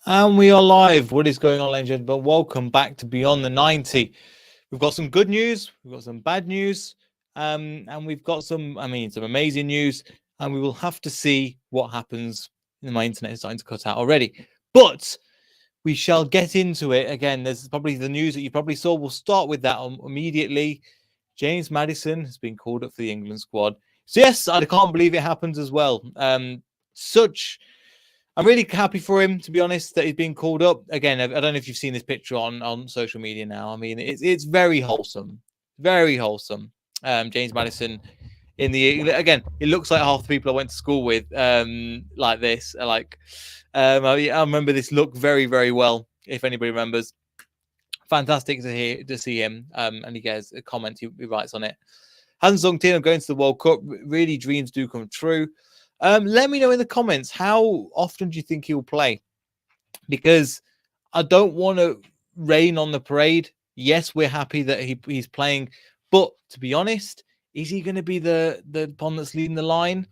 And we are live. What is going on, legend? But welcome back to Beyond the 90. We've got some good news, we've got some bad news, and we've got some amazing news. And we will have to see what happens. My internet is starting to cut out already, but we shall get into it again. There's probably the news that you probably saw. We'll start with that immediately. James Maddison has been called up for the England squad. So yes, I can't believe it happens as well. I'm really happy for him, to be honest, that he's been called up. Again, I don't know if you've seen this picture on social media now. I mean, it's very wholesome. Very wholesome. James Maddison again, it looks like half the people I went to school with like this. I remember this look very, very well, if anybody remembers. Fantastic to see him. And he gets a comment he writes on it. Hasn't sunk in of going to the World Cup. Really, dreams do come true. Let me know in the comments, how often do you think he'll play? Because I don't want to rain on the parade. Yes, we're happy that he's playing, but to be honest, is he going to be the pawn that's leading the line?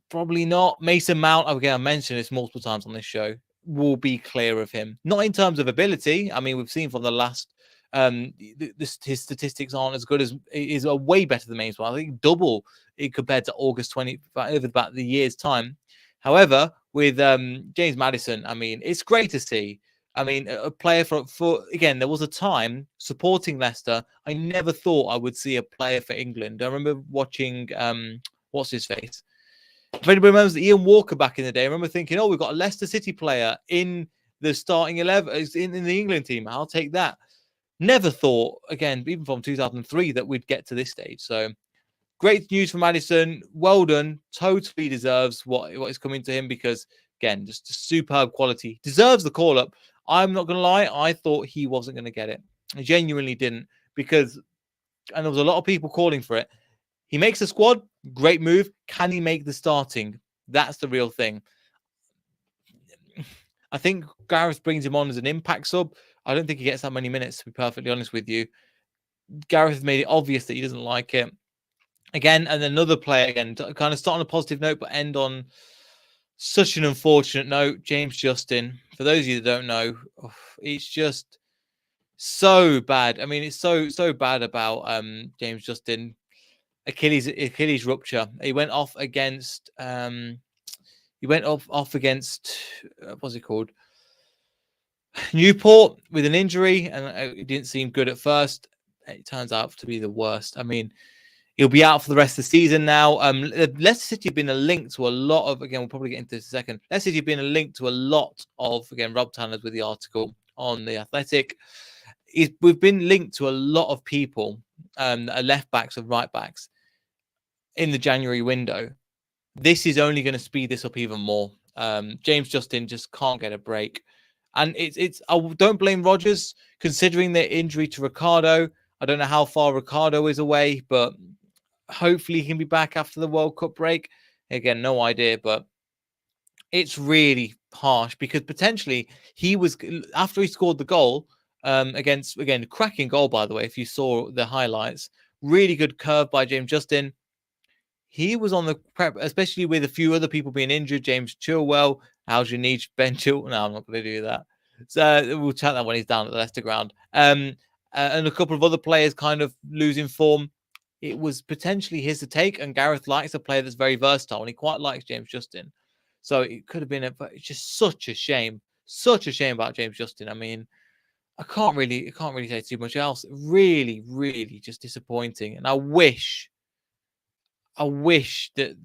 Probably not. Mason Mount, again, I mentioned this multiple times on this show, will be clear of him. Not in terms of ability. I mean, we've seen from the last his statistics aren't as good as is way better than Mason Mount. I think double it compared to August 20 over about the year's time. However, with James Maddison, I mean, it's great to see. I mean, a player for again, there was a time supporting Leicester. I never thought I would see a player for England. I remember watching what's his face. If anybody remembers Ian Walker back in the day, I remember thinking, oh, we've got a Leicester City player in the starting 11, in the England team. I'll take that. Never thought, again, even from 2003, that we'd get to this stage. So great news for Maddison. Well done. Totally deserves what is coming to him because, again, just superb quality. Deserves the call-up. I'm not going to lie. I thought he wasn't going to get it. I genuinely didn't because, and there was a lot of people calling for it. He makes the squad. Great move. Can he make the starting? That's the real thing. I think Gareth brings him on as an impact sub. I don't think he gets that many minutes, to be perfectly honest with you. Gareth made it obvious that he doesn't like it. Again, and another player, again, kind of start on a positive note, but end on such an unfortunate note. James Justin. For those of you that don't know, it's just so bad. I mean, it's so bad about James Justin. Achilles rupture. He went off against what's it called? Newport with an injury, and it didn't seem good at first. It turns out to be the worst. I mean, he'll be out for the rest of the season now. Leicester City have been a link to a lot of, again, we'll probably get into this in a second. Leicester City have been a link to a lot of, again, Rob Tanner's with the article on The Athletic. We've been linked to a lot of people, left backs and right backs in the January window. This is only going to speed this up even more. James Justin just can't get a break. And I don't blame Rodgers, considering their injury to Ricardo. I don't know how far Ricardo is away, but hopefully he can be back after the World Cup break. Again, no idea, but it's really harsh because potentially he was, after he scored the goal against, again, cracking goal, by the way, if you saw the highlights, really good curve by James Justin. He was on the prep, especially with a few other people being injured. James Chilwell, Al-Janich, Ben Chilwell. No, I'm not going to do that. So we'll chat that when he's down at the Leicester ground. And a couple of other players kind of losing form. It was potentially his to take. And Gareth likes a player that's very versatile, and he quite likes James Justin. So it could have been it's just such a shame. Such a shame about James Justin. I mean, I can't really say too much else. Really, really just disappointing. And I wish that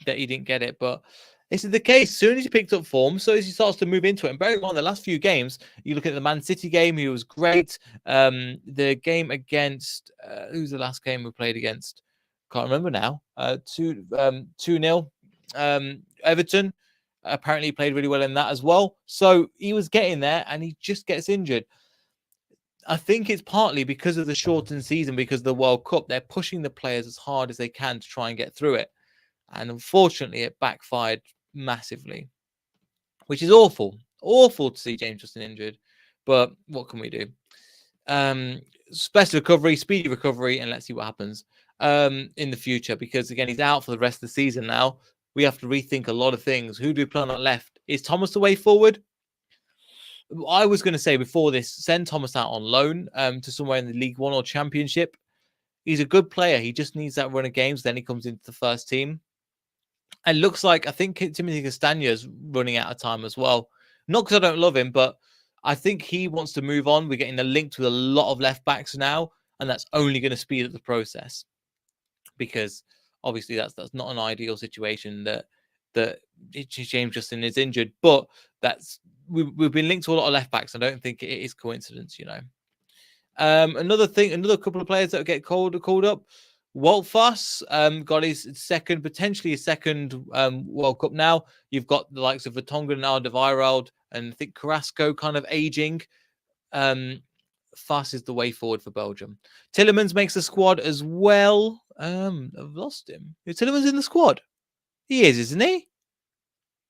he didn't get it, but this is the case. As soon as he picked up form, so as he starts to move into it, and very well in the last few games, you look at the Man City game, he was great. The game against who's the last game we played against? Can't remember now. 2-0. Everton apparently played really well in that as well. So he was getting there, and he just gets injured. I think it's partly because of the shortened season, because of the World Cup. They're pushing the players as hard as they can to try and get through it. And unfortunately, it backfired massively, which is awful. Awful to see James Justin injured. But what can we do? Best recovery, speedy recovery, and let's see what happens in the future. Because, again, he's out for the rest of the season now. We have to rethink a lot of things. Who do we plan on left? Is Thomas the way forward? I was going to say before this, send Thomas out on loan to somewhere in the League One or Championship. He's a good player. He just needs that run of games. Then he comes into the first team. And looks like, I think Timothy Castagna's running out of time as well. Not because I don't love him, but I think he wants to move on. We're getting a link with a lot of left backs now, and that's only going to speed up the process, because obviously that's not an ideal situation that James Justin is injured, but we've been linked to a lot of left backs. I don't think it is coincidence, Another couple of players that get called up. Walt Fuss got his potentially his second World Cup now. You've got the likes of Vertonghen and Alderweireld, and I think Carrasco kind of aging. Fuss is the way forward for Belgium. Tielemans makes the squad as well. I've lost him. Is Tielemans in the squad? He is, isn't he?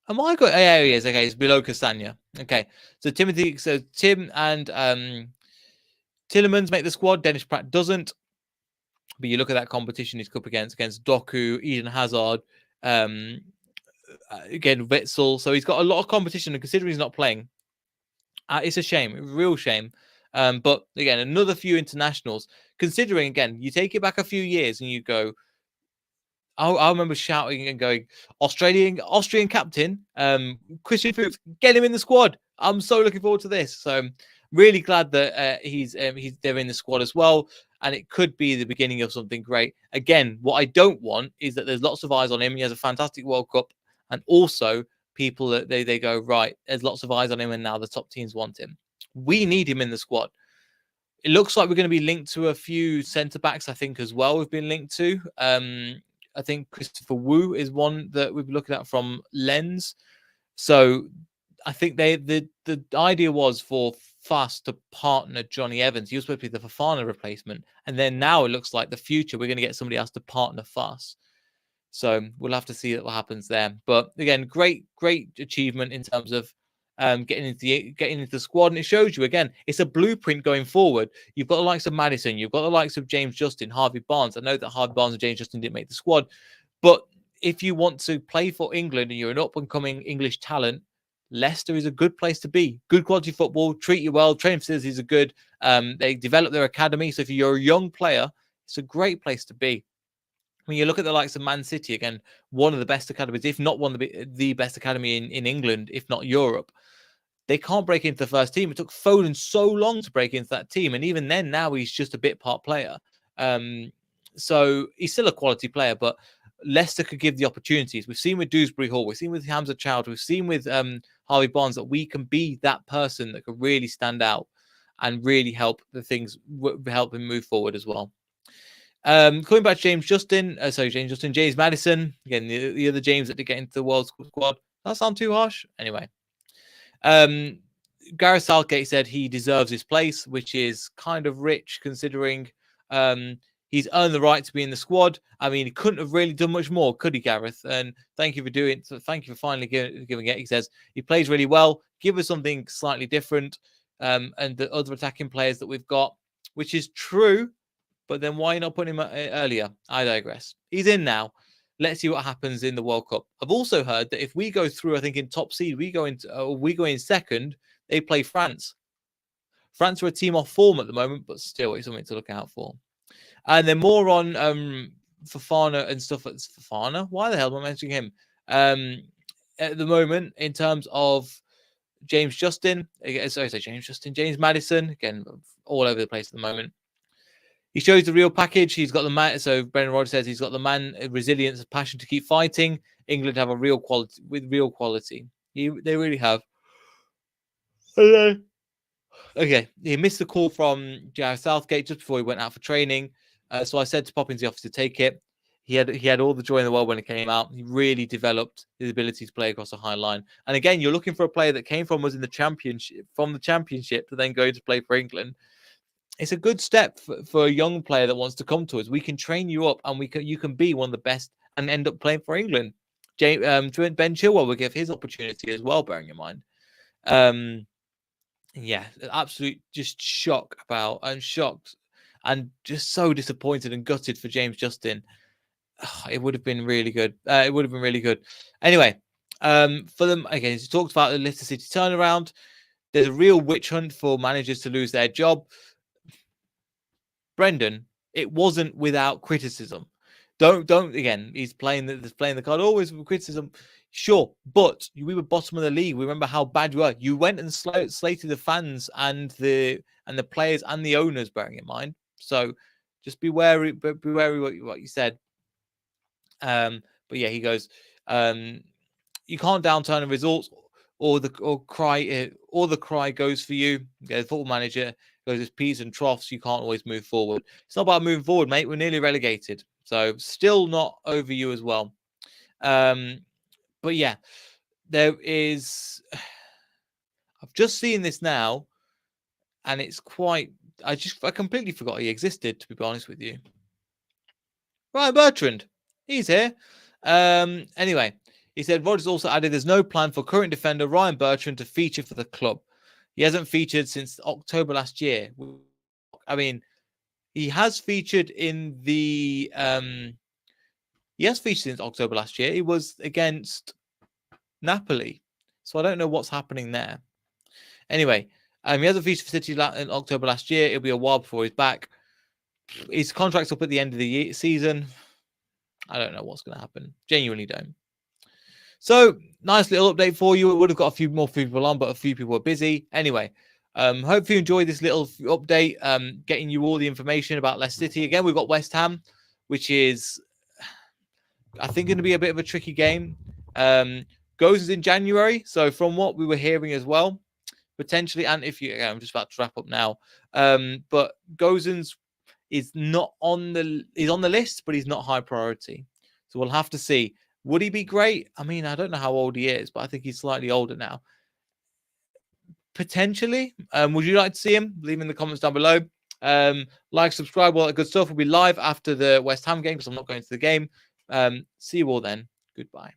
Am I got? Yeah, he is. Okay, he's below Castagna. Okay, so Tim and Tielemans make the squad. Dennis Pratt doesn't. But you look at that competition he's up against Doku, Eden Hazard, again Witzel. So he's got a lot of competition, and considering he's not playing, it's a shame, a real shame. But again, another few internationals. Considering, again, you take it back a few years and you go, I remember shouting and going, Austrian captain, Christian Fuchs, get him in the squad. I'm so looking forward to this. So I'm really glad that he's there in the squad as well. And it could be the beginning of something great. Again, what I don't want is that there's lots of eyes on him. He has a fantastic World Cup. And also people that they go, right, there's lots of eyes on him and now the top teams want him. We need him in the squad. It looks like we're going to be linked to a few centre-backs, I think, as well. We've been linked to. I think Christopher Wu is one that we've been looking at from Lens. So I think the idea was for Fuss to partner Johnny Evans. He was supposed to be the Fofana replacement. And then now it looks like the future, we're going to get somebody else to partner Fuss. So we'll have to see what happens there. But again, great achievement in terms of getting into the squad. And it shows you, again, it's a blueprint going forward. You've got the likes of Maddison. You've got the likes of James Justin, Harvey Barnes. I know that Harvey Barnes and James Justin didn't make the squad. But if you want to play for England and you're an up-and-coming English talent, Leicester is a good place to be. Good quality football, treat you well, training facilities are good. They develop their academy. So if you're a young player, it's a great place to be. When you look at the likes of Man City, again, one of the best academies, if not one of the best academy in England, if not Europe, they can't break into the first team. It took Foden so long to break into that team. And even then, now he's just a bit part player. So he's still a quality player, but Leicester could give the opportunities. We've seen with Dewsbury Hall, we've seen with Hamza Child, we've seen with Harvey Barnes that we can be that person that could really stand out and really help help him move forward as well. Coming back to James Maddison, again, the other James that did get into the World Squad. Does that sound too harsh? Anyway, Gareth Southgate said he deserves his place, which is kind of rich considering he's earned the right to be in the squad. I mean, he couldn't have really done much more, could he, Gareth? And thank you for doing it. So thank you for finally giving it. He says he plays really well. Give us something slightly different. And the other attacking players that we've got, which is true. But then why not put him earlier? I digress. He's in now. Let's see what happens in the World Cup. I've also heard that if we go through, I think in top seed, we go in second. They play France. France are a team off form at the moment, but still, it's something to look out for. And then more on Fofana and stuff. Fofana? Why the hell am I mentioning him? At the moment, in terms of James Justin, James Maddison, again, all over the place at the moment. He shows the real package. He's got the man. So Brendan Rodgers says he's got the man, resilience, passion to keep fighting. England have a real quality They really have. Okay, he missed the call from Gareth Southgate just before he went out for training. So I said to pop into the office to take it. He had all the joy in the world when it came out. He really developed his ability to play across the high line. And again, you're looking for a player that came from the championship to then go to play for England. It's a good step for a young player that wants to come to us. We can train you up, and you can be one of the best and end up playing for England. Ben Chilwell will give his opportunity as well, bearing in mind. Yeah, absolute just shocked and just so disappointed and gutted for James Justin. It would have been really good. Anyway, for them, again, he talked about the Leicester City turnaround. There's a real witch hunt for managers to lose their job. Brendan, it wasn't without criticism. Don't again. He's playing the card always with criticism. Sure, but we were bottom of the league. We remember how bad you were. You went and slated the fans and the players and the owners, bearing in mind. So just be wary. Be wary what you said. But yeah, he goes. You can't downturn the results, or the cry goes for you. The football manager goes, it's peaks and troughs. You can't always move forward. It's not about moving forward, mate. We're nearly relegated, so still not over you as well. But yeah, there is. I've just seen this now, and it's quite. I completely forgot he existed, to be honest with you. Ryan Bertrand, he's here. Anyway, he said Rodgers also added there's no plan for current defender Ryan Bertrand to feature for the club. He hasn't featured since October last year. I mean, he has featured in the. He has featured since October last year. He was against Napoli, so I don't know what's happening there. Anyway, he hasn't featured for City in October last year. It'll be a while before he's back. His contract's up at the end of the season. I don't know what's going to happen. Genuinely don't. So, nice little update for you. We would have got a few more people on, but a few people are busy. Anyway, hope you enjoyed this little update, getting you all the information about Leicester City. Again, we've got West Ham, which is, I think, going to be a bit of a tricky game. Goes in January. So, from what we were hearing as well, potentially, and if you, I'm just about to wrap up now, but Gozens is not on the, he's on the list, but he's not high priority. So we'll have to see. Would he be great? I mean, I don't know how old he is, but I think he's slightly older now. Potentially. Would you like to see him? Leave in the comments down below. Like, subscribe, all that good stuff. We'll be live after the West Ham game because I'm not going to the game. See you all then. Goodbye.